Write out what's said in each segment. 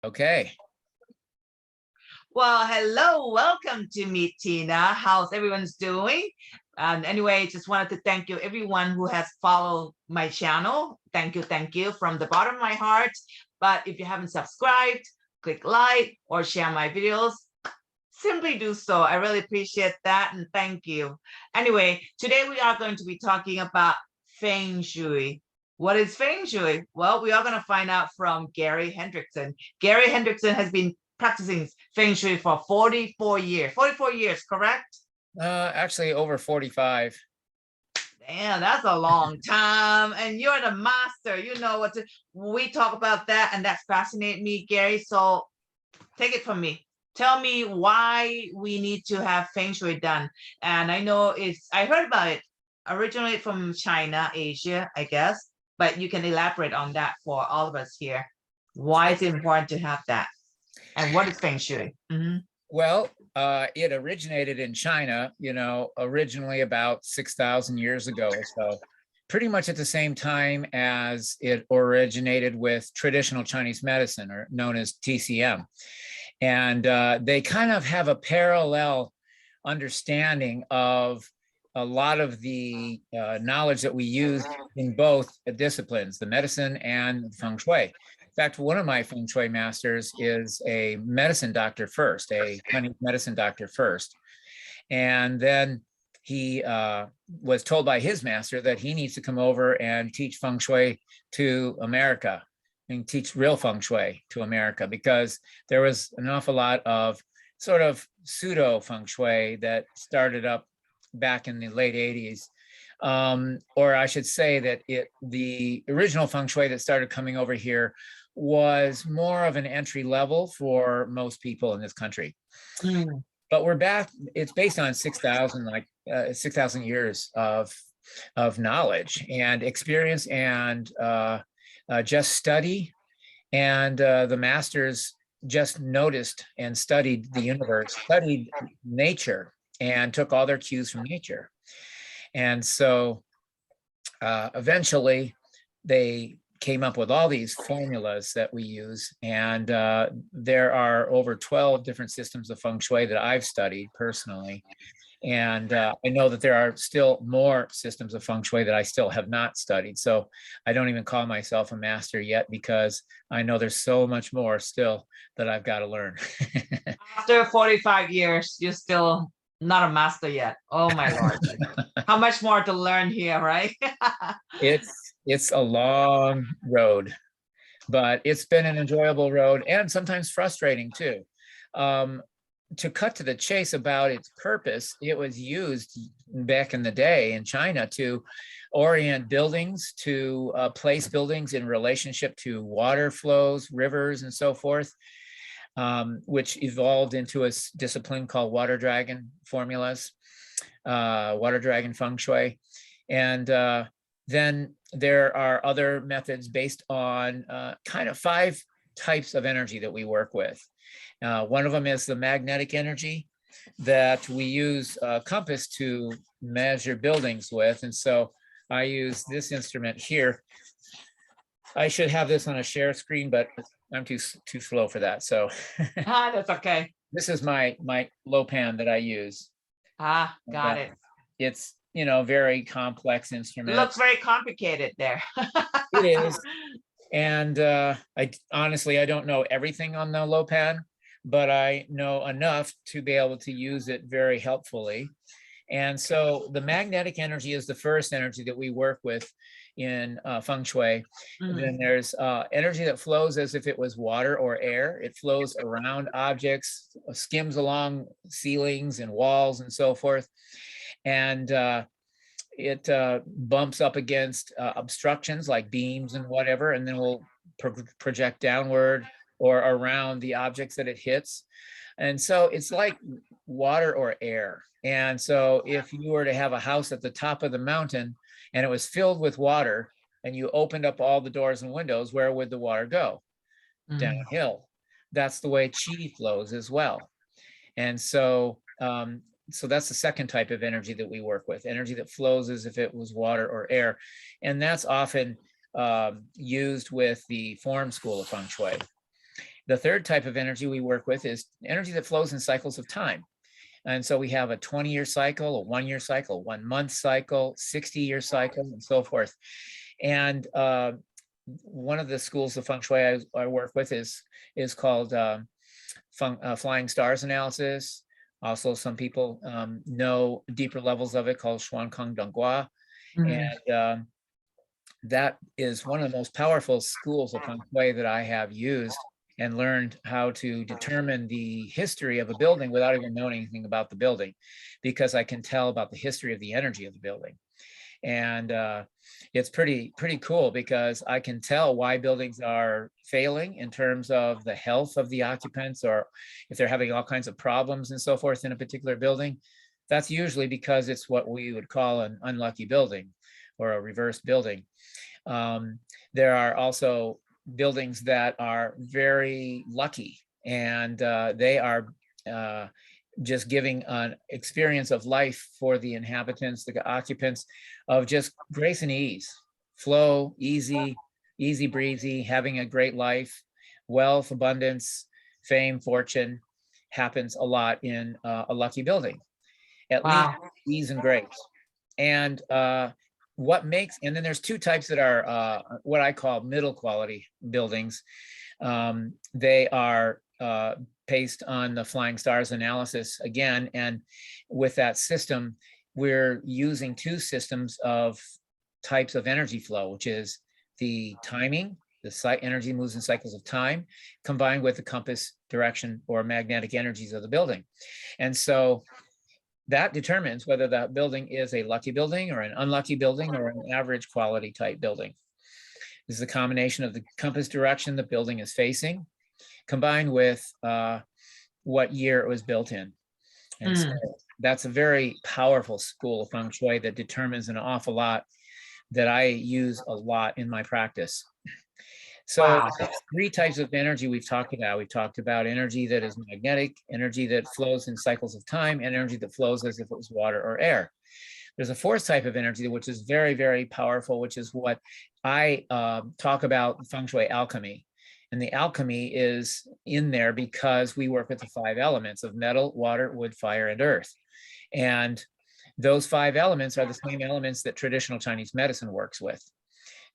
Okay. Well, hello, welcome to Meet Tina. How's everyone's doing? Anyway, just wanted to thank you, everyone who has followed my channel. Thank you from the bottom of my heart. But if you haven't subscribed, click like or share my videos. Simply do so. I really appreciate that and thank you. Anyway, today we are going to be talking about Feng Shui. What is Feng Shui? Well, we are going to find out from Gary Hendrickson. Gary Hendrickson has been practicing Feng Shui for 44 years. 44 years, correct? Actually over 45. Damn, that's a long time. And you're the master. You know what we talk about that, and that's fascinated me, Gary. So take it from me. Tell me why we need to have Feng Shui done. And I know I heard about it originally from China, Asia, I guess, but you can elaborate on that for all of us here. Why is it important to have that? And what is Feng Shui? Well, it originated in China, originally about 6,000 years ago or so, pretty much at the same time as it originated with traditional Chinese medicine, or known as TCM. And they kind of have a parallel understanding of a lot of the knowledge that we use in both disciplines, the medicine and Feng Shui. In fact, one of my Feng Shui masters is a medicine doctor first, a Chinese medicine doctor first. And then he was told by his master that he needs to come over and teach Feng Shui to America and teach real Feng Shui to America, because there was an awful lot of sort of pseudo Feng Shui that started up back in the late 80s. Or I should say that the original Feng Shui that started coming over here was more of an entry level for most people in this country. But we're back, it's based on 6,000 years of knowledge and experience and just study. And the masters just noticed and studied the universe, studied nature, and took all their cues from nature. And so eventually they came up with all these formulas that we use. And there are over 12 different systems of Feng Shui that I've studied personally. And I know that there are still more systems of Feng Shui that I still have not studied. So I don't even call myself a master yet, because I know there's so much more still that I've got to learn. After 45 years, you're still not a master yet. Oh my Lord. How much more to learn here, right? It's a long road, but it's been an enjoyable road, and sometimes frustrating too. To cut to the chase about its purpose, it was used back in the day in China to orient buildings, to place buildings in relationship to water flows, rivers, and so forth, which evolved into a discipline called water dragon formulas, water dragon Feng Shui. And then there are other methods based on kind of 5 types of energy that we work with. One of them is the magnetic energy that we use a compass to measure buildings with. And so I use this instrument here. I should have this on a share screen, but I'm too slow for that. So that's okay. This is my low pan that I use. Got it. It's, very complex instrument. It looks very complicated there. It is. And I don't know everything on the low pan, but I know enough to be able to use it very helpfully. And so the magnetic energy is the first energy that we work with in Feng Shui. Then there's energy that flows as if it was water or air. It flows around objects, skims along ceilings and walls and so forth. And it bumps up against obstructions like beams and whatever, and then will project downward or around the objects that it hits. And so it's like water or air. And so if you were to have a house at the top of the mountain and it was filled with water, and you opened up all the doors and windows, where would the water go? Downhill. That's the way qi flows as well. And so so that's the second type of energy that we work with, energy that flows as if it was water or air. And that's often used with the form school of Feng Shui. The third type of energy we work with is energy that flows in cycles of time. And so we have a 20-year cycle, a 1-year cycle, 1-month cycle, 60-year cycle, and so forth. And one of the schools of Feng Shui I work with is called Flying Stars Analysis. Also, some people know deeper levels of it called Xuan Kong Donggua. And that is one of the most powerful schools of Feng Shui that I have used and learned how to determine the history of a building without even knowing anything about the building, because I can tell about the history of the energy of the building. And it's pretty cool, because I can tell why buildings are failing in terms of the health of the occupants, or if they're having all kinds of problems and so forth in a particular building. That's usually because it's what we would call an unlucky building or a reversed building. There are also buildings that are very lucky, and they are just giving an experience of life for the inhabitants, the occupants, of just grace and ease, flow, easy breezy, having a great life, wealth, abundance, fame, fortune happens a lot in a lucky building. At least ease and grace. And and then there's two types that are what I call middle quality buildings. They are based on the Flying Stars analysis again. And with that system, we're using two systems of types of energy flow, which is the timing, the energy moves in cycles of time, combined with the compass direction or magnetic energies of the building. And so that determines whether that building is a lucky building or an unlucky building or an average quality type building. This is a combination of the compass direction the building is facing, combined with what year it was built in. And so that's a very powerful school of Feng Shui that determines an awful lot that I use a lot in my practice. So three types of energy we've talked about. We've talked about energy that is magnetic, energy that flows in cycles of time, and energy that flows as if it was water or air. There's a fourth type of energy, which is very, very powerful, which is what I talk about, Feng Shui alchemy. And the alchemy is in there because we work with the 5 elements of metal, water, wood, fire, and earth. And those 5 elements are the same elements that traditional Chinese medicine works with.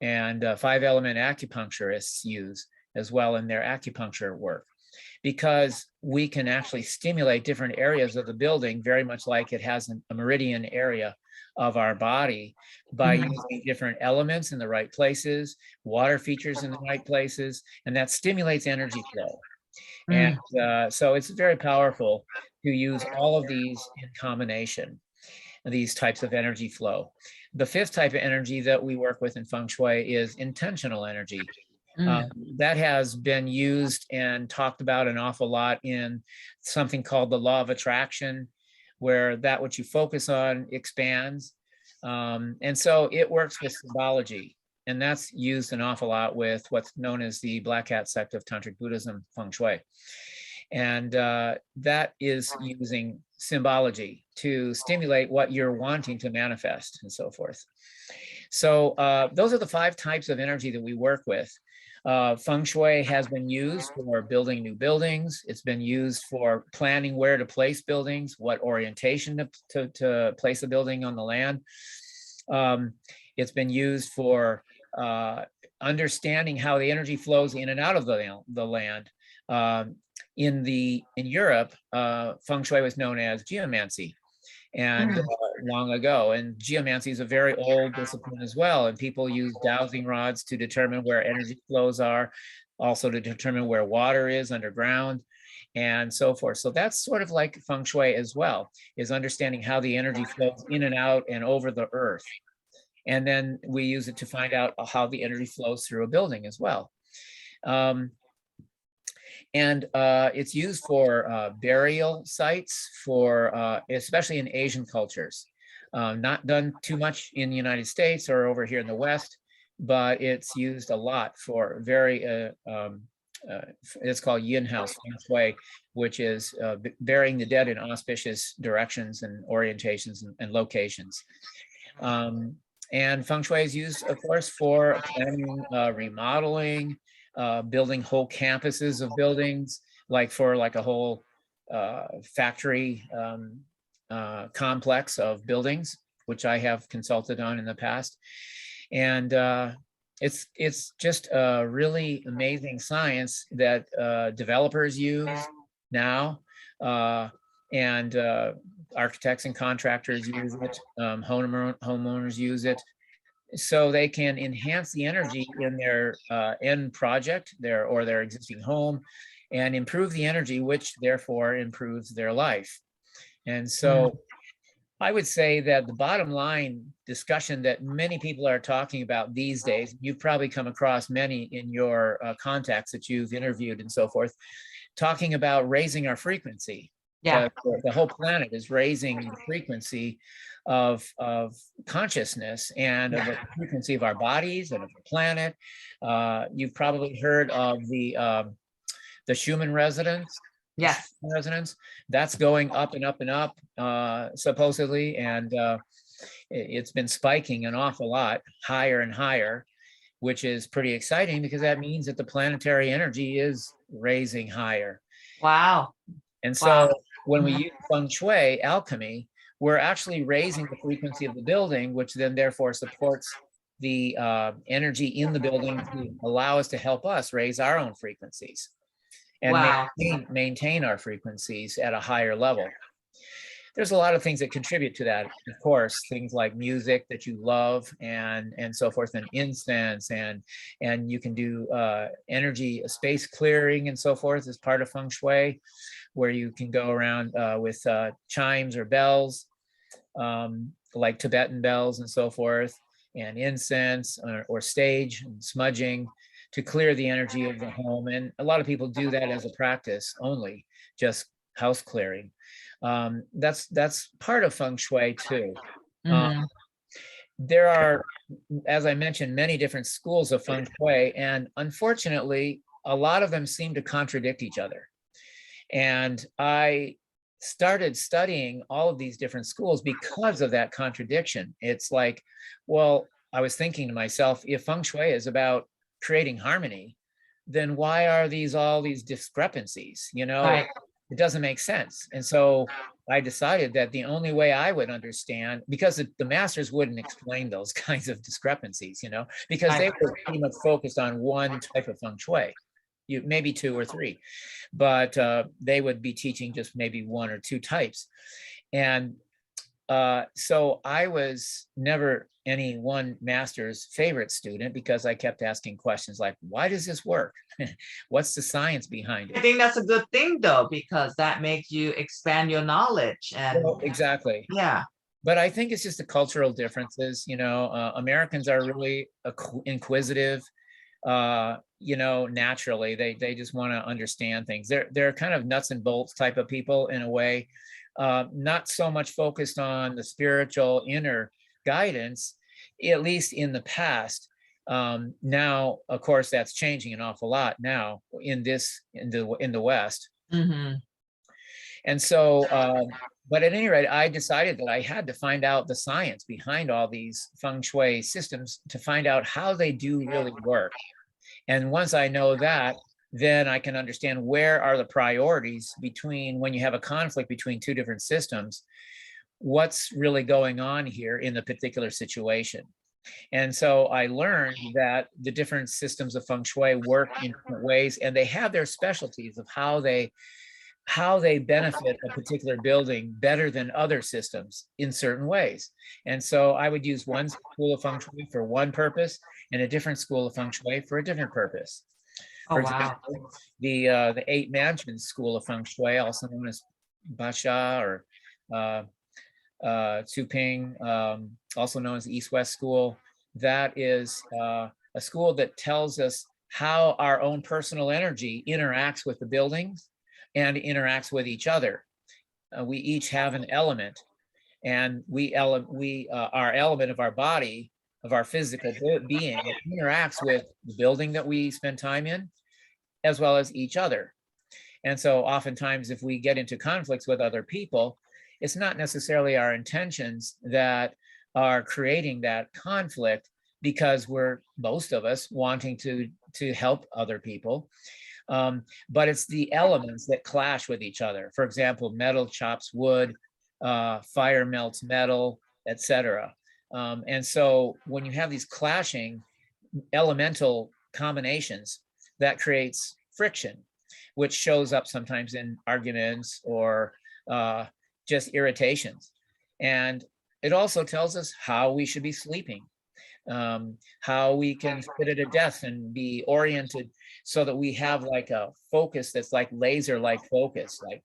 And 5-element acupuncturists use as well in their acupuncture work, because we can actually stimulate different areas of the building, very much like it has a meridian area of our body, by using different elements in the right places, water features in the right places, and that stimulates energy flow. And so it's very powerful to use all of these in combination, these types of energy flow. The 5th type of energy that we work with in Feng Shui is intentional energy. That has been used and talked about an awful lot in something called the law of attraction, where that which you focus on expands. And so it works with symbology, and that's used an awful lot with what's known as the Black Hat sect of Tantric Buddhism, Feng Shui. And that is using symbology to stimulate what you're wanting to manifest and so forth. So those are the 5 types of energy that we work with. Feng Shui has been used for building new buildings. It's been used for planning where to place buildings, what orientation to place a building on the land. It's been used for understanding how the energy flows in and out of the land. In Europe, Feng Shui was known as geomancy, and long ago. And geomancy is a very old discipline as well. And people use dowsing rods to determine where energy flows are, also to determine where water is underground, and so forth. So that's sort of like Feng Shui as well, is understanding how the energy flows in and out and over the earth. And then we use it to find out how the energy flows through a building as well. And it's used for burial sites, for especially in Asian cultures. Not done too much in the United States or over here in the West, but it's used a lot for very, it's called yin house Feng Shui, which is burying the dead in auspicious directions and orientations and locations. And Feng Shui is used, of course, for planning, remodeling, building whole campuses of buildings, like for like a whole factory complex of buildings, which I have consulted on in the past. And it's just a really amazing science that developers use now, and architects and contractors use it, homeowners use it, so they can enhance the energy in their end project, their existing home, and improve the energy, which therefore improves their life. And so I would say that the bottom line discussion that many people are talking about these days, you've probably come across many in your contacts that you've interviewed and so forth, talking about raising our frequency. Yeah. The whole planet is raising the frequency of consciousness and of the frequency of our bodies and of the planet. You've probably heard of the Schumann resonance. Yes. Resonance that's going up and up and up, supposedly, and it's been spiking an awful lot higher and higher, which is pretty exciting because that means that the planetary energy is raising higher. Wow. And so when we use Feng Shui alchemy, we're actually raising the frequency of the building, which then therefore supports the energy in the building to allow us to help us raise our own frequencies and maintain our frequencies at a higher level. There's a lot of things that contribute to that, of course, things like music that you love and so forth, and incense, and you can do energy space clearing and so forth as part of Feng Shui, where you can go around with chimes or bells, like Tibetan bells and so forth, and incense or sage and smudging, to clear the energy of the home. And a lot of people do that as a practice only, just house clearing. That's part of Feng Shui too. There are, as I mentioned, many different schools of Feng Shui, and unfortunately, a lot of them seem to contradict each other. And I started studying all of these different schools because of that contradiction. It's like, well, I was thinking to myself, if Feng Shui is about creating harmony, then why are all these discrepancies? You know, it doesn't make sense. And so I decided that the only way I would understand, because the masters wouldn't explain those kinds of discrepancies, you know, because they were pretty much focused on one type of Feng Shui, maybe two or three, but they would be teaching just maybe one or two types. And so I was never any one master's favorite student, because I kept asking questions like, why does this work? What's the science behind it? I think that's a good thing though, because that makes you expand your knowledge. And exactly. Yeah. But I think it's just the cultural differences. You know, Americans are really inquisitive. You know, naturally, they just want to understand things. They're kind of nuts and bolts type of people in a way. Not so much focused on the spiritual inner guidance, at least in the past. Now, of course, that's changing an awful lot now in the West. And so, but at any rate, I decided that I had to find out the science behind all these Feng Shui systems to find out how they do really work. And once I know that, then I can understand where are the priorities between, when you have a conflict between two different systems, what's really going on here in the particular situation. And so I learned that the different systems of Feng Shui work in different ways, and they have their specialties of how they benefit a particular building better than other systems in certain ways. And so I would use one school of Feng Shui for one purpose and a different school of Feng Shui for a different purpose. For example, the 8 Mansions school of Feng Shui, also known as Basha or Tuping, also known as the East-West school, that is a school that tells us how our own personal energy interacts with the buildings and interacts with each other. We each have an element, and our element of our body, of our physical being, interacts with the building that we spend time in, as well as each other. And so oftentimes, if we get into conflicts with other people, it's not necessarily our intentions that are creating that conflict, because we're, most of us, wanting to to help other people. But it's the elements that clash with each other. For example, metal chops wood, fire melts metal, etc. And so when you have these clashing elemental combinations, that creates friction, which shows up sometimes in arguments or just irritations. And it also tells us how we should be sleeping, how we can sit at a desk and be oriented so that we have like a focus that's like laser-like focus, like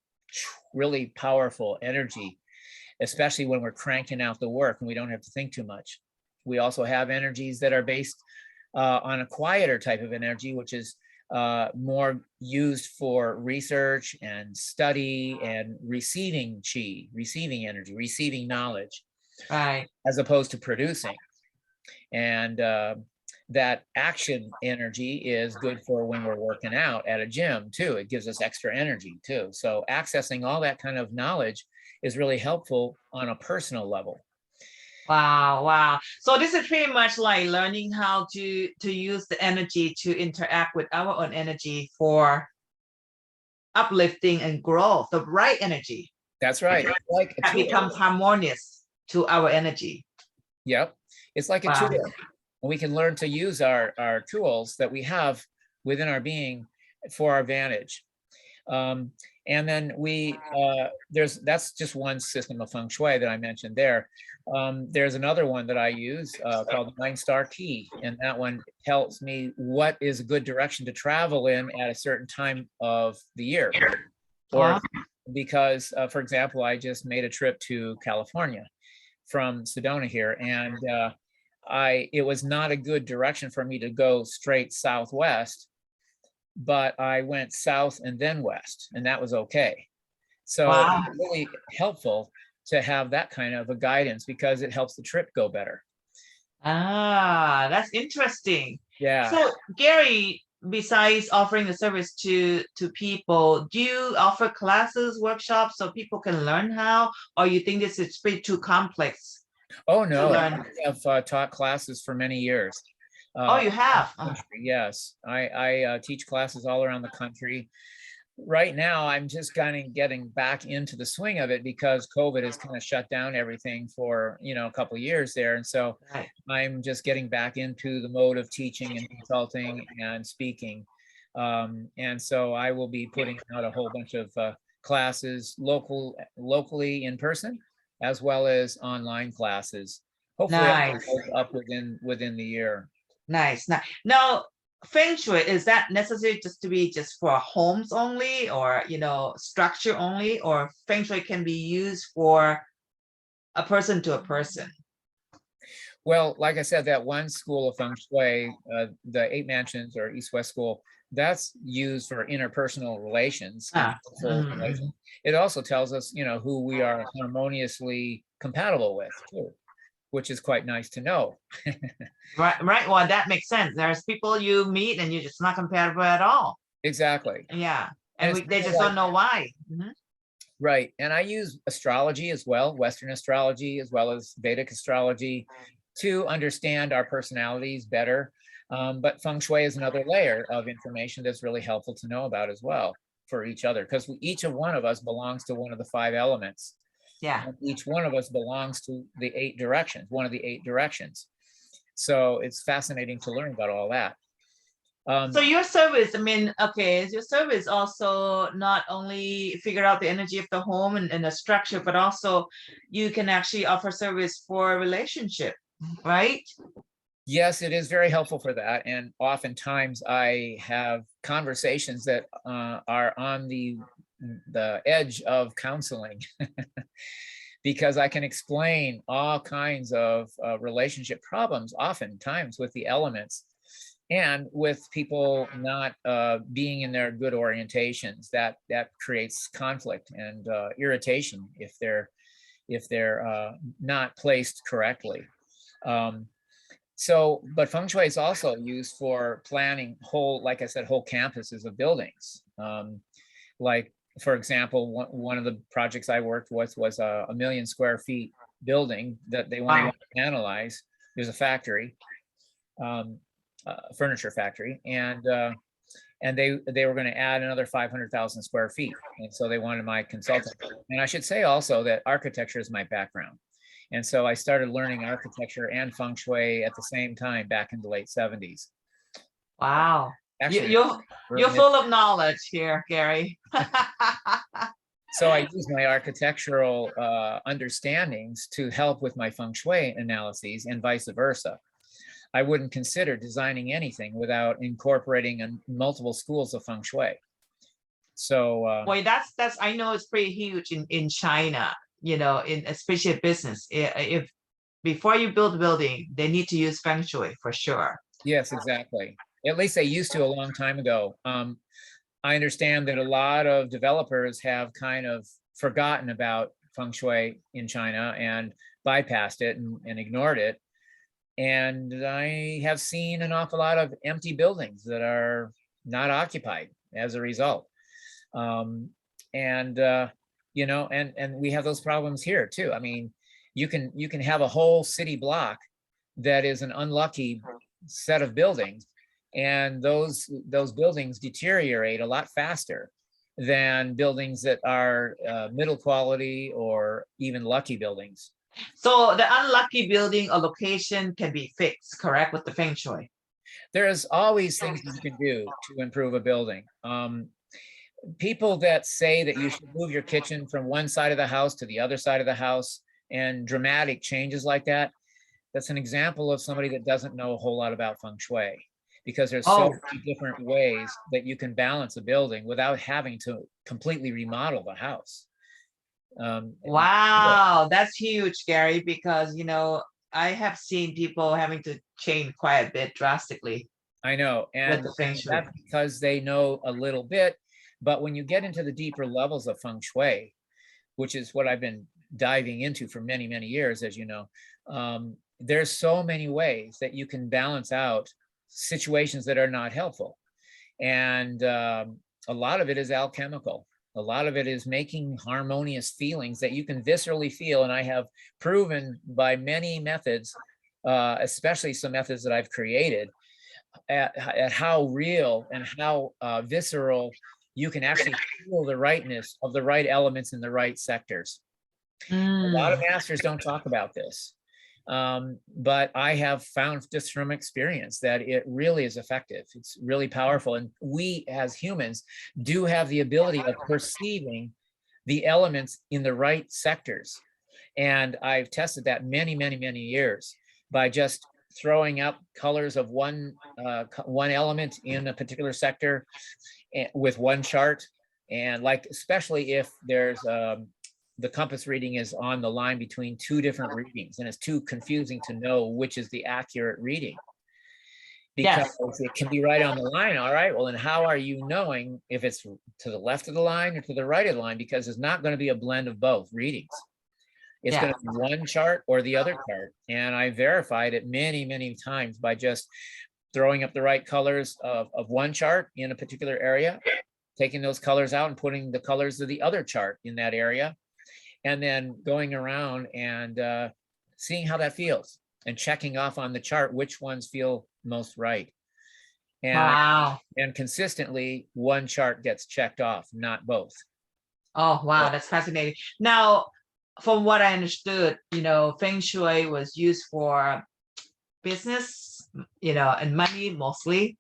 really powerful energy, especially when we're cranking out the work and we don't have to think too much. We also have energies that are based on a quieter type of energy, which is more used for research and study and receiving chi, receiving energy, receiving knowledge, Right. as opposed to producing. And that action energy is good for when we're working out at a gym too. It gives us extra energy too. So accessing all that kind of knowledge is really helpful on a personal level. Wow, wow. So this is pretty much like learning how to use the energy to interact with our own energy for uplifting and growth, the right energy. That's right. It's like a That tool. becomes harmonious to our energy. Yep. It's like a Wow. tool. We can learn to use our tools that we have within our being for our advantage. And then that's just one system of Feng Shui that I mentioned there. There's another one that I use called the 9-star key. And that one tells me what is a good direction to travel in at a certain time of the year. Or because, for example, I just made a trip to California from Sedona here, and it was not a good direction for me to go straight southwest, but I went south and then west, and that was okay. So it's really helpful to have that kind of a guidance because it helps the trip go better. Ah, that's interesting. Yeah. So Gary, besides offering the service to people, do you offer classes, workshops so people can learn how, or you think this is pretty too complex? Oh no, I have taught classes for many years. Oh, you have? Yes, I teach classes all around the country. Right now, I'm just kind of getting back into the swing of it because COVID has kind of shut down everything for, a couple of years there. And so I'm just getting back into the mode of teaching and consulting and speaking. And so I will be putting out a whole bunch of classes locally in person, as well as online classes. Hopefully I'll go up within the year. Nice. Now, Feng Shui, is that necessary just to be just for homes only, or structure only, or Feng Shui can be used for a person to a person? Well, like I said, that one school of Feng Shui, the 8 mansions or East-West school, that's used for interpersonal relations. It also tells us, who we are harmoniously compatible with too, which is quite nice to know. Right. Well, that makes sense. There's people you meet and you're just not compatible at all. Exactly. Yeah. And they just don't know why. Right. And I use astrology as well, Western astrology, as well as Vedic astrology, to understand our personalities better. But Feng Shui is another layer of information that's really helpful to know about as well for each other, because each one of us belongs to one of the 5 elements. Yeah. And each one of us belongs to the 8 directions, one of the 8 directions. So it's fascinating to learn about all that. So your service, your service also not only figure out the energy of the home and the structure, but also you can actually offer service for a relationship, right? Yes, it is very helpful for that. And oftentimes I have conversations that are on the edge of counseling because I can explain all kinds of relationship problems oftentimes with the elements and with people not being in their good orientations. That creates conflict and irritation if they're not placed correctly. But Feng Shui is also used for planning like I said, whole campuses of buildings. Like, for example, one of the projects I worked with was a 1 million square feet building that they wanted to analyze. There's a factory. furniture factory, and they were going to add another 500,000 square feet, and so they wanted my consultant. And I should say also that architecture is my background, and so I started learning architecture and feng shui at the same time back in the late 70s. Wow. Actually, You're full of knowledge here, Gary. so I use my architectural understandings to help with my feng shui analyses, and vice versa. I wouldn't consider designing anything without incorporating multiple schools of feng shui. So boy, that's I know it's pretty huge in China, you know, in especially business. If before you build a building, they need to use feng shui for sure. yes, exactly. At least they used to a long time ago. I understand that a lot of developers have kind of forgotten about feng shui in China and bypassed it and ignored it. And I have seen an awful lot of empty buildings that are not occupied as a result. You know, and we have those problems here too. I mean, you can have a whole city block that is an unlucky set of buildings, and those buildings deteriorate a lot faster than buildings that are middle quality or even lucky buildings. So the unlucky building or location can be fixed, correct, with the feng shui? There's always things you can do to improve a building. People that say that you should move your kitchen from one side of the house to the other side of the house and dramatic changes like that, that's an example of somebody that doesn't know a whole lot about feng shui, because there's so many different ways that you can balance a building without having to completely remodel the house. Wow, that's huge, Gary, because, you know, I have seen people having to change quite a bit drastically. I know, and that's because they know a little bit. But when you get into the deeper levels of feng shui, which is what I've been diving into for many, many years, as you know, there's so many ways that you can balance out situations that are not helpful. And a lot of it is alchemical. A lot of it is making harmonious feelings that you can viscerally feel. And I have proven by many methods, especially some methods that I've created, at how real and how visceral you can actually feel the rightness of the right elements in the right sectors. A lot of masters don't talk about this, but I have found just from experience that it really is effective. It's really powerful. And we as humans do have the ability of perceiving the elements in the right sectors. And I've tested that many, many, many years by just throwing up colors of one element in a particular sector with one chart. And like, especially if there's the compass reading is on the line between two different readings, and it's too confusing to know which is the accurate reading, because it can be right on the line. All right, well, then how are you knowing if it's to the left of the line or to the right of the line? Because it's not going to be a blend of both readings. It's going to be one chart or the other chart. And I verified it many, many times by just throwing up the right colors of one chart in a particular area, taking those colors out and putting the colors of the other chart in that area, and then going around and seeing how that feels and checking off on the chart which ones feel most right. And, and consistently, one chart gets checked off, not both. Oh, wow, that's fascinating. Now, from what I understood, you know, Feng Shui was used for business, you know, and money mostly.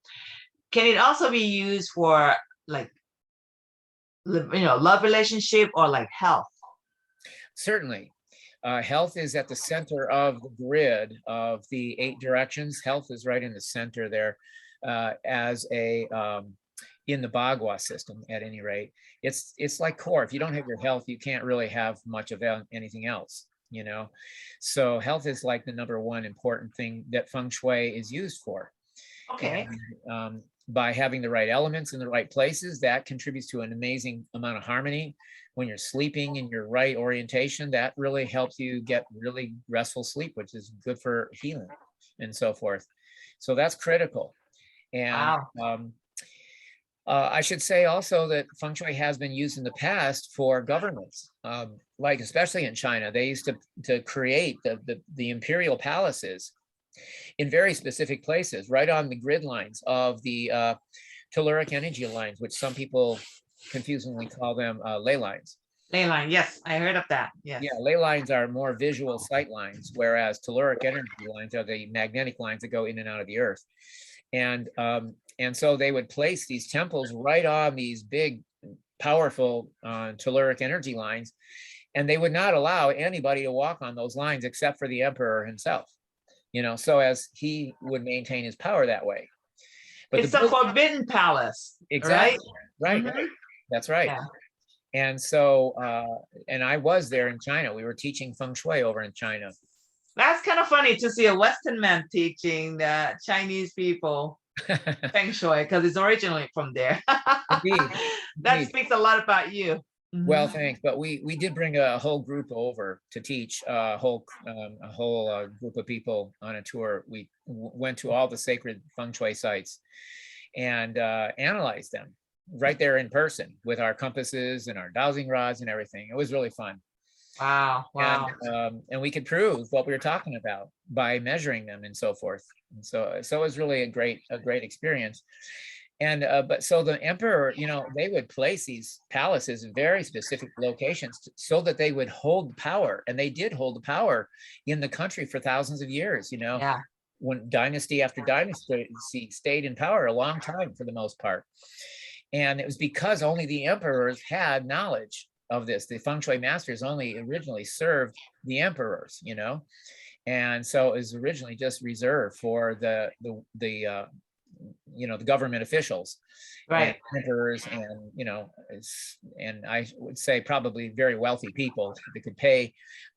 Can it also be used for like, you know, love relationship or like health? Certainly. Health is at the center of the grid of the 8 directions. Health is right in the center there as a in the Bagua system, at any rate. It's like core. If you don't have your health, you can't really have much of anything else, you know. So health is like the #1 important thing that feng shui is used for. Okay. And, by having the right elements in the right places, that contributes to an amazing amount of harmony. When you're sleeping in your right orientation, that really helps you get really restful sleep, which is good for healing and so forth. So that's critical. And I should say also that feng shui has been used in the past for governments, like especially in China. They used to create the imperial palaces in very specific places, right on the grid lines of the telluric energy lines, which some people confusingly call them ley lines. Ley line, yes, I heard of that. Yes. Yeah, ley lines are more visual sight lines, whereas telluric energy lines are the magnetic lines that go in and out of the earth. And so they would place these temples right on these big, powerful telluric energy lines, and they would not allow anybody to walk on those lines except for the emperor himself, so as he would maintain his power that way. But it's a forbidden palace. Exactly. Right. Right. That's right. Yeah. And so, and I was there in China. We were teaching Feng Shui over in China. That's kind of funny to see a Western man teaching the Chinese people Feng Shui, because it's originally from there. Indeed. That speaks a lot about you. Well, thanks. But we did bring a whole group over to teach a whole group of people on a tour. We went to all the sacred Feng Shui sites and analyzed them right there in person with our compasses and our dowsing rods and everything. It was really fun. Wow. And we could prove what we were talking about by measuring them and so forth. And so it was really a great experience. And but so the emperor, they would place these palaces in very specific locations so that they would hold the power, and they did hold the power in the country for thousands of years. Yeah. When dynasty after dynasty stayed in power a long time for the most part. And it was because only the emperors had knowledge of this. The Feng Shui masters only originally served the emperors, and so it was originally just reserved for the government officials, right, and emperors, and and I would say probably very wealthy people that could pay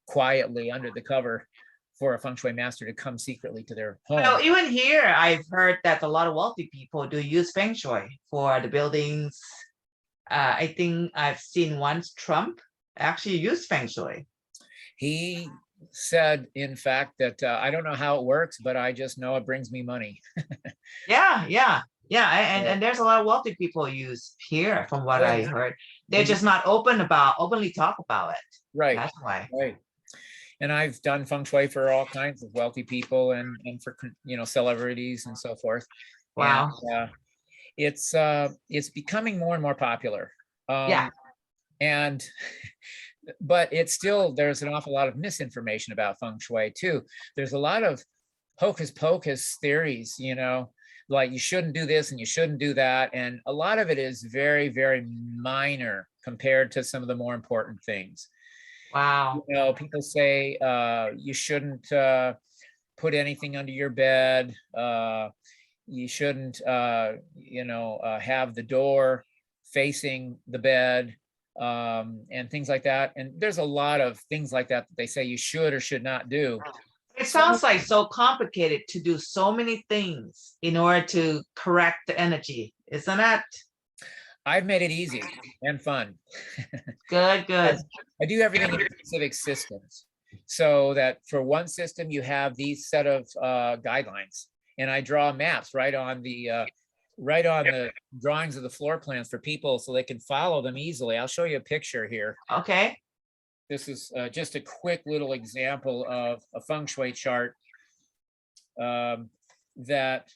quietly under the cover for a Feng Shui master to come secretly to their home. Well, even here, I've heard that a lot of wealthy people do use Feng Shui for the buildings. I think I've seen once Trump actually used Feng Shui. He said, in fact, that I don't know how it works, but I just know it brings me money. Yeah. And there's a lot of wealthy people use here, from what I heard. They're just not openly talk about it. Right. That's why. Right. And I've done Feng Shui for all kinds of wealthy people and for, celebrities and so forth. Wow. And, it's becoming more and more popular. Yeah. But there's an awful lot of misinformation about Feng Shui too. There's a lot of hocus pocus theories, like you shouldn't do this and you shouldn't do that. And a lot of it is very, very minor compared to some of the more important things. Wow. People say you shouldn't put anything under your bed. You shouldn't, have the door facing the bed, and things like that. And there's a lot of things like that they say you should or should not do. It sounds like so complicated to do so many things in order to correct the energy, isn't it? I've made it easy and fun. Good. I do everything in specific systems, so that for one system you have these set of guidelines, and I draw maps right on the drawings of the floor plans for people so they can follow them easily. I'll show you a picture here. Okay. This is just a quick little example of a Feng Shui chart that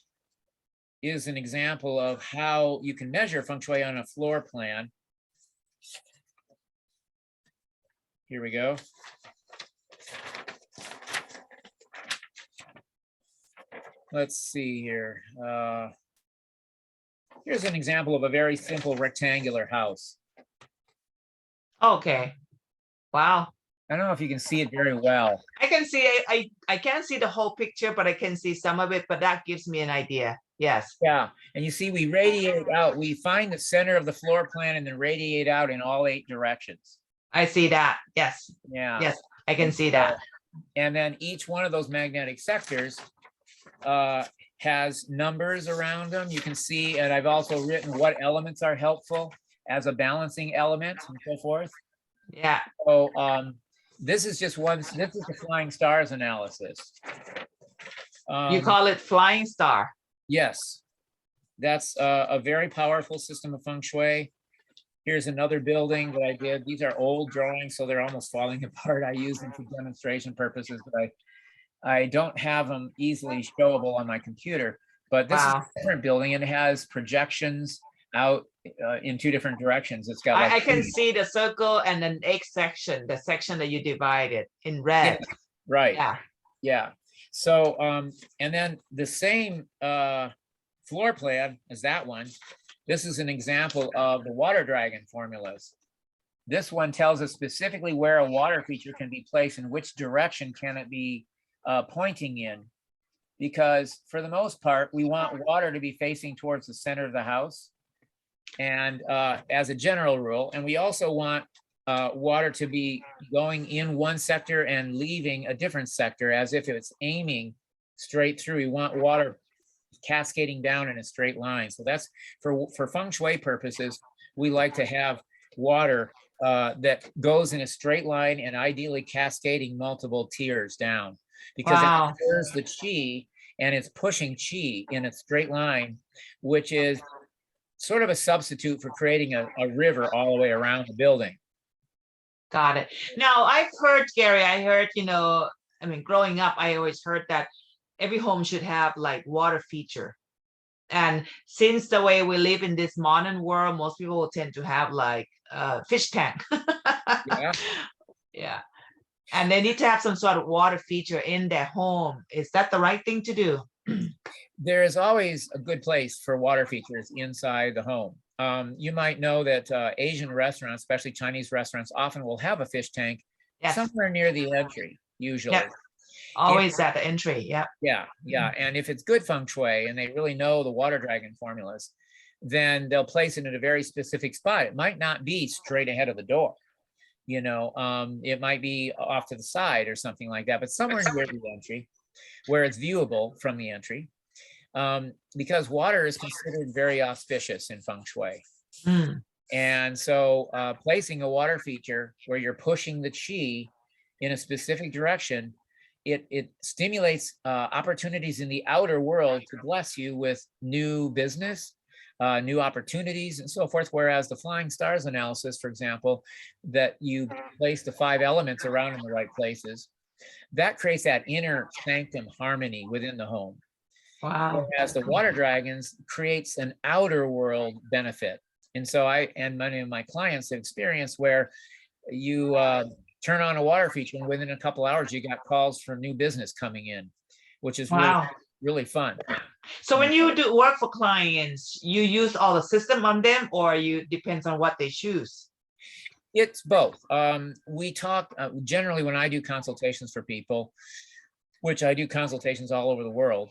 is an example of how you can measure Feng Shui on a floor plan. Here we go. Let's see here. Here's an example of a very simple rectangular house. Okay. Wow. I don't know if you can see it very well. I can see it. I can't see the whole picture, but I can see some of it, but that gives me an idea. Yes. Yeah. And you see, we radiate out. We find the center of the floor plan and then radiate out in all 8 directions. I see that. Yes. Yeah. Yes, I can see that. And then each one of those magnetic sectors has numbers around them. You can see, and I've also written what elements are helpful as a balancing element and so forth. Yeah. So this is just this is the flying stars analysis. You call it flying star? Yes. That's a very powerful system of Feng Shui. Here's another building that I did. These are old drawings, so they're almost falling apart. I use them for demonstration purposes, but I don't have them easily showable on my computer, but this is Wow. a different building and it has projections out in two different directions. It's got like I can see the circle and then X section, the section that you divided in red. Yeah, right. Yeah. Yeah. So, and then the same floor plan as that one. This is an example of the water dragon formulas. This one tells us specifically where a water feature can be placed and which direction can it be pointing in. Because for the most part, we want water to be facing towards the center of the house. And as a general rule, and we also want water to be going in one sector and leaving a different sector as if it's aiming straight through. We want water cascading down in a straight line. So that's for Feng Shui purposes, we like to have water that goes in a straight line and ideally cascading multiple tiers down, because Wow. it clears the chi and it's pushing chi in a straight line, which is sort of a substitute for creating a river all the way around the building. Got it. Now, I've heard, Gary, I heard, I mean, growing up, I always heard that every home should have like water feature. And since the way we live in this modern world, most people will tend to have like a fish tank. Yeah. Yeah. And they need to have some sort of water feature in their home. Is that the right thing to do? There is always a good place for water features inside the home. You might know that Asian restaurants, especially Chinese restaurants, often will have a fish tank Yes. somewhere near the entry, usually. Yep. Always at the entry. Yep. Yeah, yeah. And if it's good Feng Shui and they really know the water dragon formulas, then they'll place it in a very specific spot. It might not be straight ahead of the door. It might be off to the side or something like that, but somewhere near the entry where it's viewable from the entry. Because water is considered very auspicious in Feng Shui. Mm. And so placing a water feature where you're pushing the chi in a specific direction, it stimulates opportunities in the outer world to bless you with new business, new opportunities and so forth. Whereas the flying stars analysis, for example, that you place the 5 elements around in the right places, that creates that inner sanctum harmony within the home. Wow. Whereas the water dragons creates an outer world benefit. And so I and many of my clients have experienced where you turn on a water feature and within a couple hours you got calls for new business coming in, which is Wow. really fun. So when you do work for clients, you use all the system on them, or you depends on what they choose? It's both. We talk generally when I do consultations for people, which I do consultations all over the world.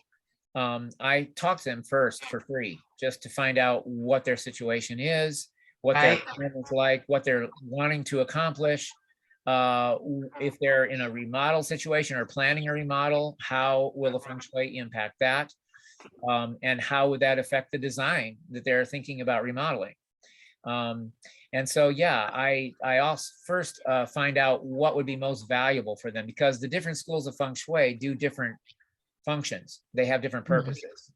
I talk to them first for free, just to find out what their situation is, what their plan is like, what they're wanting to accomplish. If they're in a remodel situation or planning a remodel, how will the Feng Shui impact that? And how would that affect the design that they're thinking about remodeling? And so, yeah, I also first find out what would be most valuable for them, because the different schools of Feng Shui do different functions. They have different purposes.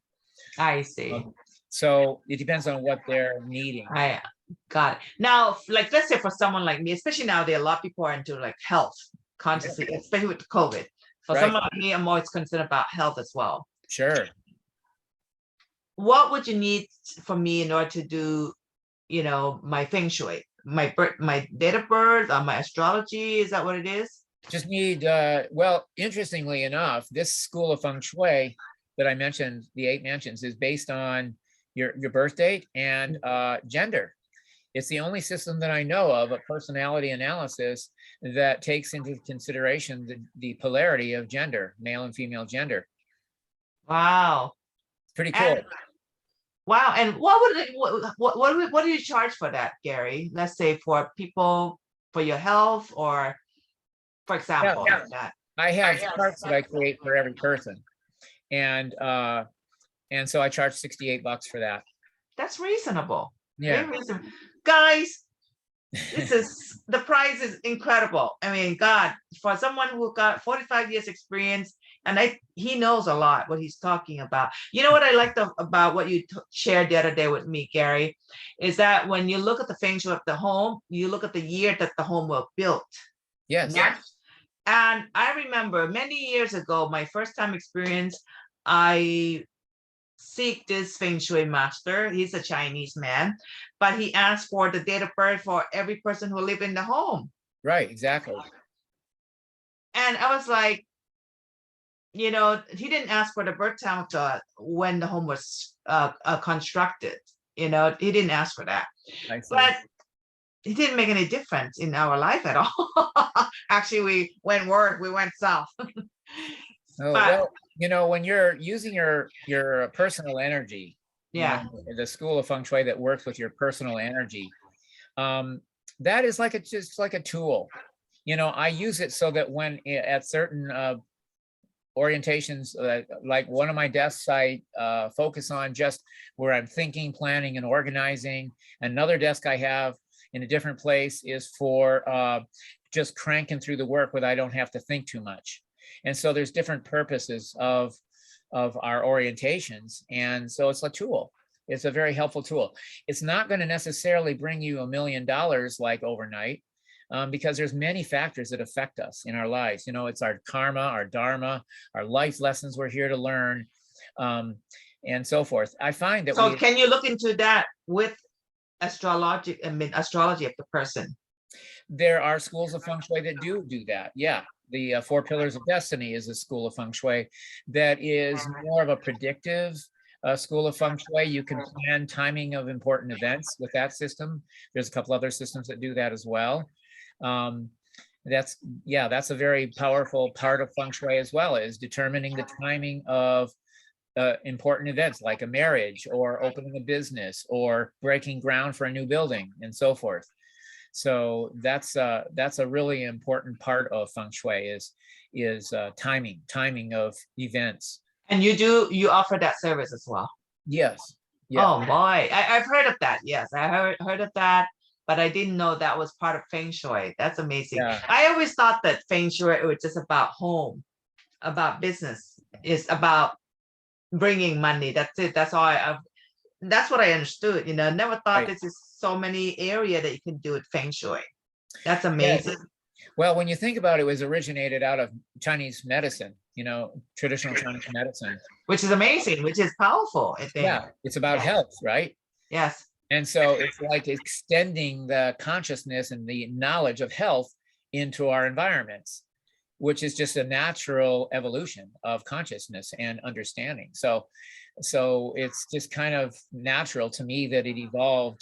I see. So it depends on what they're needing. I got it. Now, like, let's say for someone like me, especially now, there are a lot of people are into like health consciously, especially with COVID. For someone like me, I'm always concerned about health as well. Sure. What would you need for me in order to do, my Feng Shui, my date of birth, my astrology? Is that what it is? Just need, well, interestingly enough, this school of Feng Shui that I mentioned, the 8 mansions, is based on your birth date and gender. It's the only system that I know of, a personality analysis that takes into consideration the polarity of gender, male and female gender. Wow. Pretty cool. Wow. And what do you charge for that, Gary? Let's say for people, for your health, or for example, like that. I have charts that I create for every person. And so I charge $68 for that. That's reasonable. Yeah. Very reasonable. Guys, the price is incredible. I mean, God, for someone who got 45 years experience, and he knows a lot what he's talking about. You know what I liked about what you shared the other day with me, Gary, is that when you look at the Feng Shui of the home, you look at the year that the home was built. Yes. And I remember many years ago, my first time experience, I seek this Feng Shui master. He's a Chinese man, but he asked for the date of birth for every person who lived in the home. Right, exactly. And I was like, he didn't ask for the birth time of when the home was constructed. He didn't ask for that. I see. But it didn't make any difference in our life at all. Actually, we went north, we went south. Oh, But well, when you're using your personal energy, yeah, the school of Feng Shui that works with your personal energy, that is just like a tool. I use it so that when at certain orientations, like one of my desks, I focus on just where I'm thinking, planning, and organizing. Another desk I have in a different place is for just cranking through the work where I don't have to think too much. And so there's different purposes of our orientations. And so it's a tool. It's a very helpful tool. It's not going to necessarily bring you $1 million like overnight, because there's many factors that affect us in our lives. It's our karma, our dharma, our life lessons we're here to learn, and so forth. I find that can you look into that with astrology of the person? There are schools of Feng Shui that do that. Yeah. The 4 Pillars of Destiny is a school of Feng Shui that is more of a predictive school of Feng Shui. You can plan timing of important events with that system. There's a couple other systems that do that as well. That's a very powerful part of Feng Shui as well, is determining the timing of important events like a marriage or opening a business or breaking ground for a new building and so forth. So that's a really important part of Feng Shui is timing of events. And you offer that service as well? Yes. Yeah. Oh boy, I've heard of that. Yes, I heard of that, but I didn't know that was part of Feng Shui. That's amazing. Yeah. I always thought that Feng Shui was just about home, about business. It's about bringing money. That's it. That's all that's what I understood. Never thought this is so many area that you can do with Feng Shui. That's amazing. Yes. Well, when you think about it, it was originated out of Chinese medicine, traditional Chinese medicine. Which is amazing, which is powerful, I think. Yeah, it's about health, right? Yes. And so it's like extending the consciousness and the knowledge of health into our environments, which is just a natural evolution of consciousness and understanding. So it's just kind of natural to me that it evolved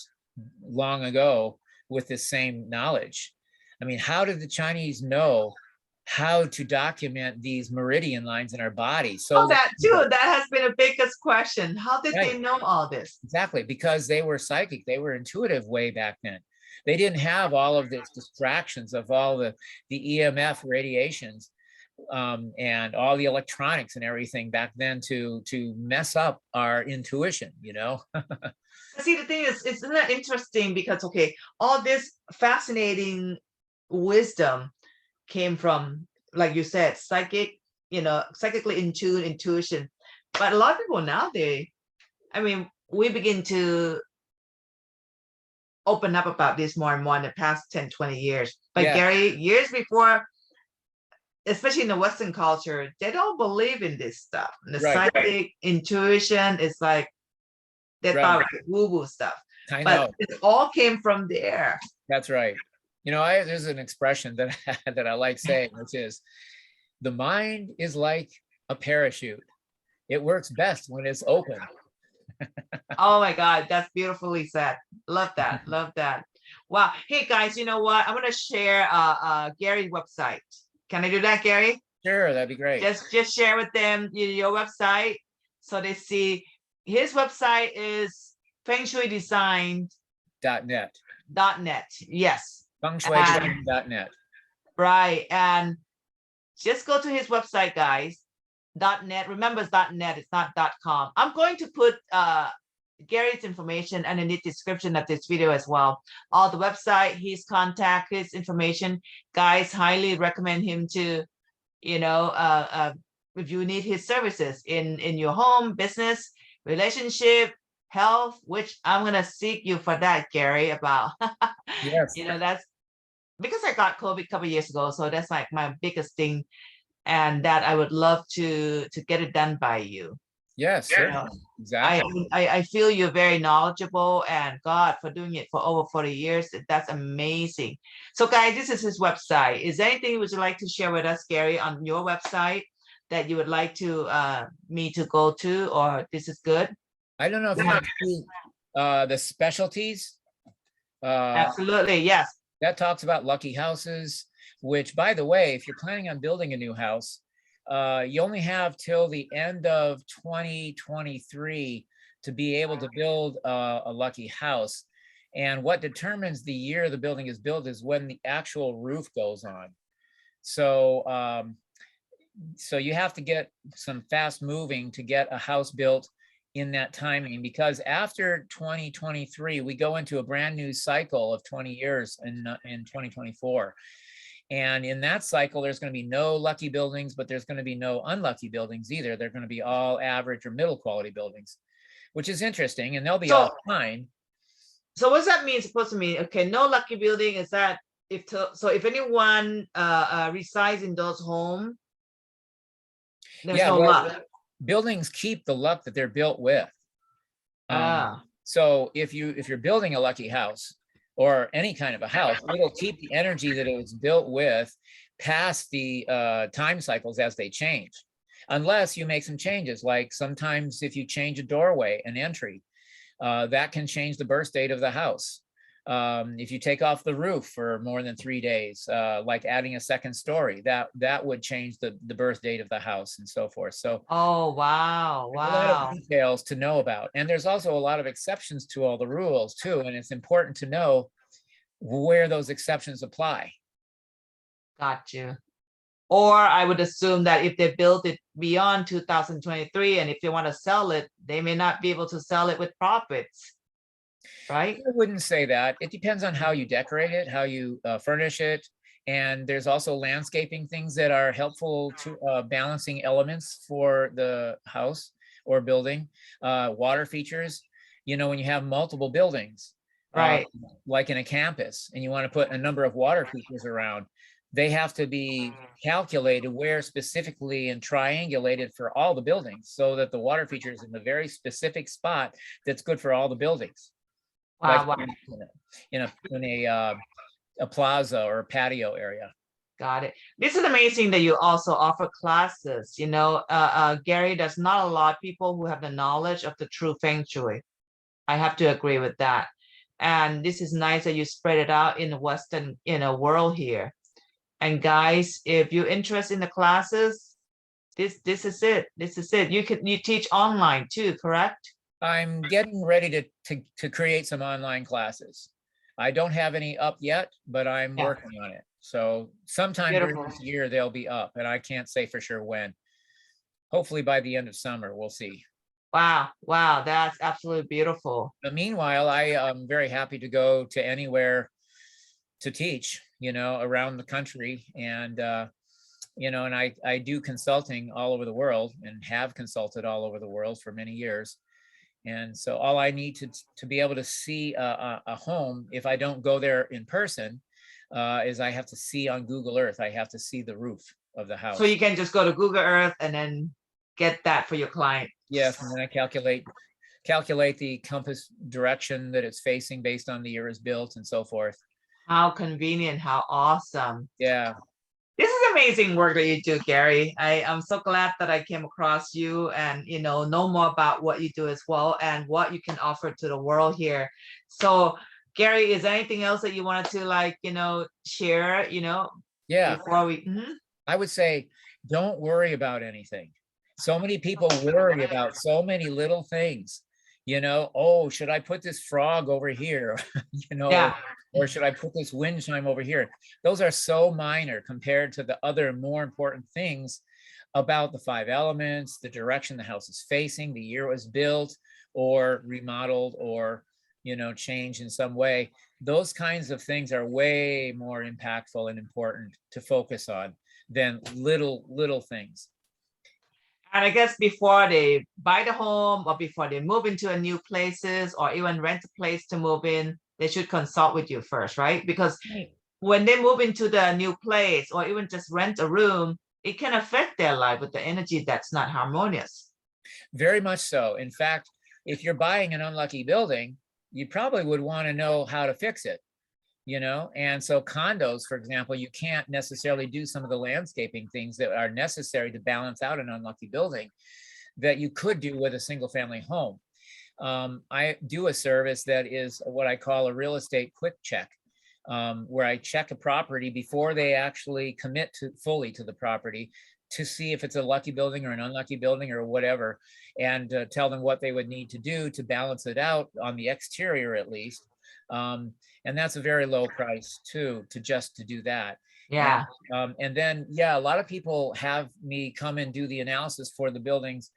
long ago with this same knowledge. I mean, how did the Chinese know how to document these meridian lines in our body? So that has been a biggest question. How did they know all this? Exactly, because they were psychic, they were intuitive way back then. They didn't have all of these distractions of all the EMF radiations and all the electronics and everything back then to mess up our intuition, See, the thing is, isn't that interesting? Because all this fascinating wisdom came from, like you said, psychically in tune, intuition. But a lot of people nowadays, we begin to open up about this more and more in the past 10, 20 years. But Gary, years before, especially in the Western culture, they don't believe in this stuff. The psychic intuition is like, they thought it was woo-woo stuff. But it all came from there. That's right. There's an expression that that I like saying, which is, the mind is like a parachute. It works best when it's open. Oh my God, that's beautifully said. Love that. Love that. Wow. Hey guys, you know what? I'm gonna share Gary's website. Can I do that, Gary? Sure, that'd be great. Just share with them your website so they see. His website is Feng Shui Design .net. Yes. Feng Shui Design.net. Right. And just go to his website, guys. .net. Remember, it's .net. It's not .com. I'm going to put Gary's information underneath the description of this video as well. All the website, his contact, his information. Guys, highly recommend him to, if you need his services in your home, business, relationship, health, which I'm going to seek you for that, Gary, about. Yes. That's because I got COVID a couple years ago, so that's like my biggest thing, and that I would love to get it done by you. Yes, You certainly. know, Exactly. I feel you're very knowledgeable, and God, for doing it for over 40 years, that's amazing. So guys, this is his website. Is there anything would you like to share with us, Gary, on your website that you would like to me to go to, or this is good? I don't know if you want to see the specialties. Absolutely, yes. That talks about lucky houses, which, by the way, if you're planning on building a new house, you only have till the end of 2023 to be able to build a lucky house. And what determines the year the building is built is when the actual roof goes on. So, so you have to get some fast moving to get a house built in that timing, because after 2023, we go into a brand new cycle of 20 years in 2024. And in that cycle, there's going to be no lucky buildings, but there's going to be no unlucky buildings either. They're going to be all average or middle quality buildings, which is interesting, and they'll be all fine. So what's that mean? Supposed to mean, okay, no lucky building, is that if anyone resides in those homes, there's no luck. Buildings keep the luck that they're built with. So if you're building a lucky house or any kind of a house, it'll keep the energy that it was built with past the time cycles as they change, unless you make some changes. Like sometimes if you change a doorway, an entry, that can change the birth date of the house. If you take off the roof for more than 3 days, like adding a second story, that would change the birth date of the house and so forth. So, oh, wow. A lot of details to know about. And there's also a lot of exceptions to all the rules too. And it's important to know where those exceptions apply. Got you. Or I would assume that if they build it beyond 2023, and if they want to sell it, they may not be able to sell it with profits. Right? I wouldn't say that. It depends on how you decorate it, how you furnish it. And there's also landscaping things that are helpful to balancing elements for the house or building. Water features, when you have multiple buildings, right, like in a campus, and you want to put a number of water features around, they have to be calculated where specifically and triangulated for all the buildings, so that the water feature is in the very specific spot that's good for all the buildings. Wow, like in a plaza or a patio area. Got it. This is amazing that you also offer classes. Gary, there's not a lot of people who have the knowledge of the true Feng Shui. I have to agree with that. And this is nice that you spread it out in the Western world here. And guys, if you're interested in the classes, this is it. This is it. You teach online too, correct? I'm getting ready to create some online classes. I don't have any up yet, but I'm working on it. So sometime during this year, they'll be up, and I can't say for sure when. Hopefully by the end of summer, we'll see. Wow. That's absolutely beautiful. But meanwhile, I am very happy to go to anywhere to teach, around the country. And, and I do consulting all over the world, and have consulted all over the world for many years. And so all I need to be able to see a home, if I don't go there in person, is I have to see on Google Earth. I have to see the roof of the house. So you can just go to Google Earth and then get that for your client. Yes, and then I calculate the compass direction that it's facing based on the year it's built and so forth. How convenient, how awesome. Yeah. This is amazing work that you do, Gary. I'm so glad that I came across you and, know more about what you do as well and what you can offer to the world here. So, Gary, is there anything else that you wanted to share, Yeah. before we... I would say, don't worry about anything. So many people worry about so many little things, oh, should I put this frog over here? Or should I put this wind chime over here? Those are so minor compared to the other more important things about the 5 elements, the direction the house is facing, the year it was built or remodeled or, changed in some way. Those kinds of things are way more impactful and important to focus on than little things. And I guess before they buy the home or before they move into a new places or even rent a place to move in, they should consult with you first, right? Because when they move into the new place or even just rent a room, it can affect their life with the energy that's not harmonious. Very much so. In fact, if you're buying an unlucky building, you probably would want to know how to fix it, you know? And so condos, for example, you can't necessarily do some of the landscaping things that are necessary to balance out an unlucky building that you could do with a single family home. I do a service that is what I call a real estate quick check, where I check a property before they actually commit to fully to the property to see if it's a lucky building or an unlucky building or whatever, and tell them what they would need to do to balance it out on the exterior at least. And that's a very low price too, to do that. Yeah. And then, yeah, a lot of people have me come and do the analysis for the buildings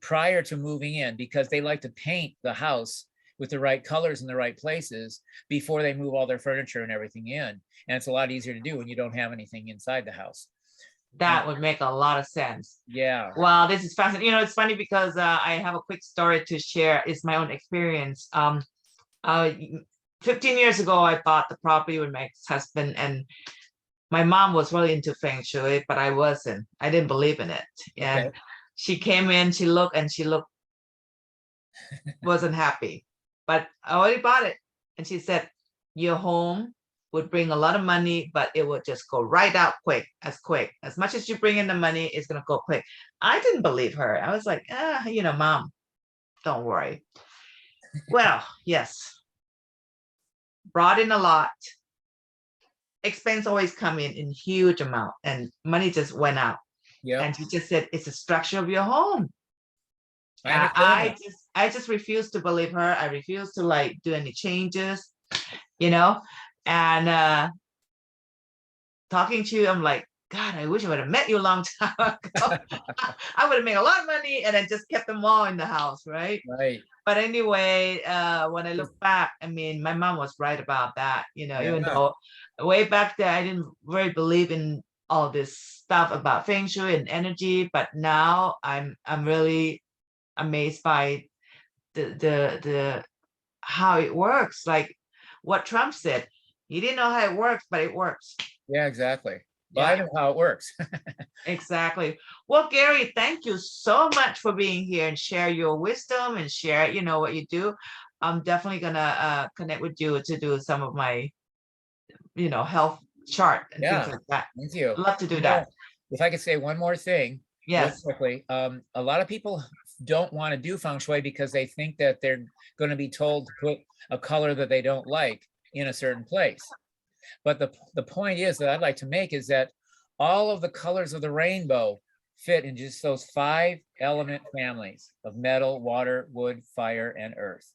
prior to moving in, because they like to paint the house with the right colors in the right places before they move all their furniture and everything in. And it's a lot easier to do when you don't have anything inside the house. That would make a lot of sense. Yeah. Wow, this is fascinating. You know, it's funny because I have a quick story to share. It's my own experience. 15 years ago, I bought the property with my ex-husband, and my mom was really into Feng Shui, but I wasn't. I didn't believe in it. And Okay. she came in, she looked, wasn't happy. But I already bought it. And she said, your home would bring a lot of money, but it would just go right out quick. As much as you bring in the money, it's going to go quick. I didn't believe her. I was like, you know, Mom, don't worry. Well, yes. Brought in a lot. Expense always come in huge amount, and money just went out. Yeah. And she just said, it's the structure of your home. I just refuse to believe her. I refuse to like do any changes, you know. And talking to you, I'm like, God, I wish I would have met you a long time ago. I would have made a lot of money and then just kept them all in the house, right? Right. But anyway, when I look back, I mean, my mom was right about that, you know, even Yeah. though way back there, I didn't really believe in all this stuff about Feng Shui and energy, but now I'm really amazed by the how it works. Like what Trump said, he didn't know how it works, but it works. Yeah, exactly. Well, Yeah. I know how it works. Exactly. Well, Gary, thank you so much for being here and share your wisdom and share, you know, what you do. I'm definitely gonna connect with you to do some of my, you know, health chart and Yeah. things like that. Thank you. I'd love to do You that. know, if I could say one more thing, real Yes. quickly, a lot of people don't want to do Feng Shui because they think that they're going to be told to put a color that they don't like in a certain place. But the point is that I'd like to make is that all of the colors of the rainbow fit in just those 5 element families of metal, water, wood, fire, and earth.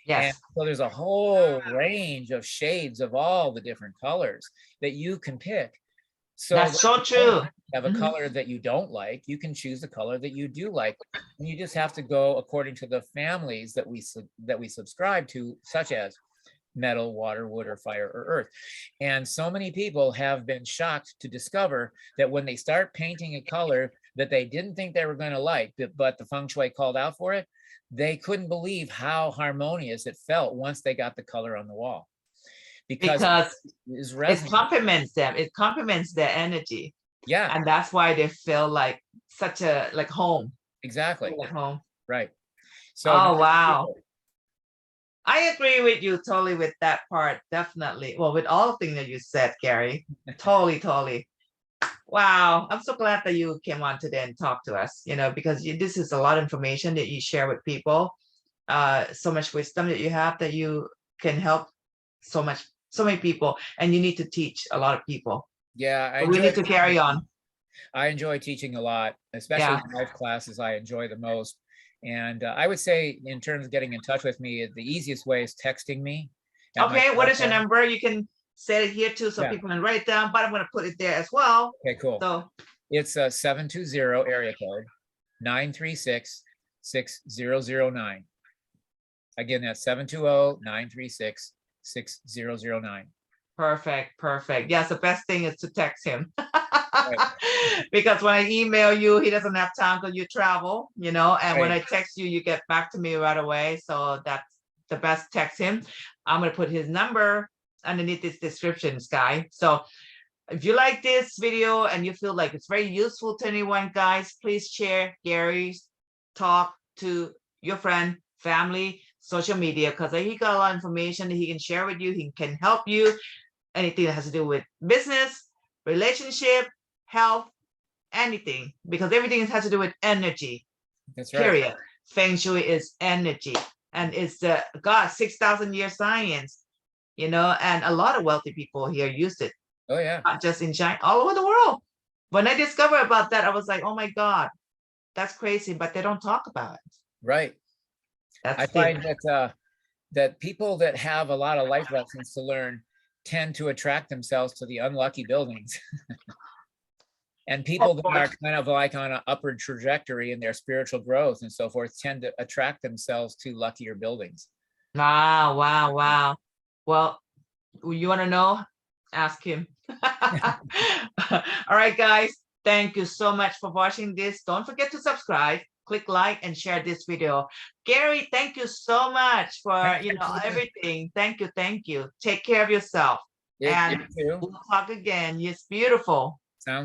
And Yes. so there's a whole range of shades of all the different colors that you can pick. So That's so true. have a color that you don't like, you can choose the color that you do like. And you just have to go according to the families that we subscribe to, such as metal, water, wood, or fire, or earth. And so many people have been shocked to discover that when they start painting a color that they didn't think they were going to like, but the Feng Shui called out for it, they couldn't believe how harmonious it felt once they got the color on the wall. Because it complements them. It complements their energy. Yeah. And that's why they feel like such a like home. Exactly. Like home. Right. So oh wow. I agree with you totally with that part. Definitely. Well, with all the things that you said, Gary. Totally. Wow. I'm so glad that you came on today and talked to us, you know, because this is a lot of information that you share with people. So much wisdom that you have that you can help so many people, and you need to teach a lot of people. Yeah. We need to carry on. I enjoy teaching a lot, especially live classes. I enjoy the most. And I would say in terms of getting in touch with me, the easiest way is texting me. Okay, what is your number? You can say it here too, so people can write it down, but I'm going to put it there as well. Okay, cool. So it's a 720 area code 936-6009. Again, that's 720-936-6009. Perfect. Yes, the best thing is to text him. Because when I email you, he doesn't have time because you travel, you know, and when I text you, you get back to me right away. So that's the best. Text him. I'm going to put his number underneath this description, Sky. So if you like this video and you feel like it's very useful to anyone, guys, please share Gary's talk to your friend, family, social media, because he got a lot of information that he can share with you. He can help you. Anything that has to do with business, relationship, health, anything, because everything has to do with energy. That's right. Period. Feng Shui is energy, and it's the 6,000-year science, you know, and a lot of wealthy people here use it. Oh yeah. Not just in China, all over the world. When I discovered about that, I was like, oh my God, that's crazy, but they don't talk about it. Right. That's I find that that people that have a lot of life lessons to learn tend to attract themselves to the unlucky buildings. And people that are kind of like on an upward trajectory in their spiritual growth and so forth tend to attract themselves to luckier buildings. Wow, wow, wow. Well, you want to know? Ask him. All right, guys. Thank you so much for watching this. Don't forget to subscribe, click like, and share this video. Gary, thank you so much for everything. Thank you, thank you. Take care of yourself. You And too. we'll talk again. It's beautiful.